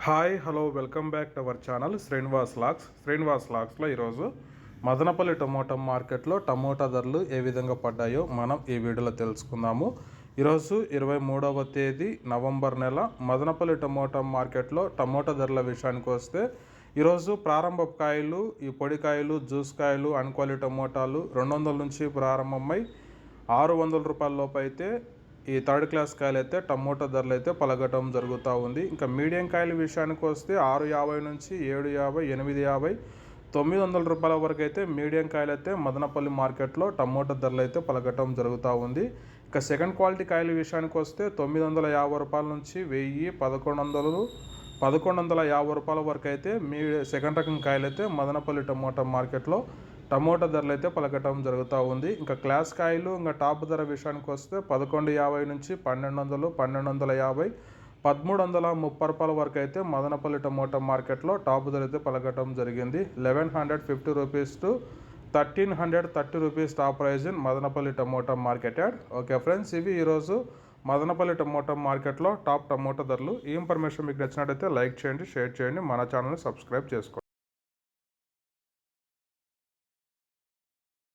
Hi hello welcome back to our channel Srinivas లాక్స్లో ఈరోజు Madanapalle tomato మార్కెట్లో టమోటా ధరలు ఏ విధంగా పడ్డాయో మనం ఈ వీడియోలో తెలుసుకుందాము. ఈరోజు 23వ తేదీ నవంబర్ నెల మదనపల్లి టమోటా మార్కెట్లో టమోటా ధరల విషయానికి వస్తే ఈరోజు ప్రారంభ కాయలు, ఈ పొడికాయలు, జ్యూస్ కాయలు, అన్క్వాలిటీ టమోటాలు 200 నుంచి ప్రారంభమై 600 రూపాయల లోపు అయితే ఈ థర్డ్ క్లాస్ కాయలు అయితే టమోటా ధరలు అయితే పలకటం జరుగుతూ ఉంది. ఇంకా మీడియం కాయల విషయానికి వస్తే 650 నుంచి 750, 850, 900 రూపాయల వరకు అయితే మీడియం కాయలు అయితే మదనపల్లి మార్కెట్లో టమోటా ధరలు అయితే పలకటం జరుగుతూ ఉంది. ఇక సెకండ్ క్వాలిటీ కాయల విషయానికి వస్తే 950 రూపాయల నుంచి 1000, 1150 రూపాయల వరకు అయితే సెకండ్ రకం కాయలు అయితే మదనపల్లి టమోటా మార్కెట్లో టమోటా ధరలు అయితే పలకటం జరుగుతూ ఉంది. ఇంకా క్లాస్ కాయలు ఇంకా టాప్ ధర విషయానికి వస్తే 1150 నుంచి 1200, 1250, 1330 రూపాయల వరకు అయితే మదనపల్లి టమోటా మార్కెట్లో టాప్ ధర అయితే పలకటం జరిగింది. 1150 rupees to 1330 rupees top prize in Madanapalle tomato market yard. Okay friends, ఇవి ఈరోజు మదనపల్లి టమోటా మార్కెట్లో టాప్ టమోటా ధరలు. ఈ ఇన్ఫర్మేషన్ మీకు నచ్చినట్టయితే లైక్ చేయండి, షేర్ చేయండి, మన ఛానల్ని సబ్స్క్రైబ్ చేసుకోండి.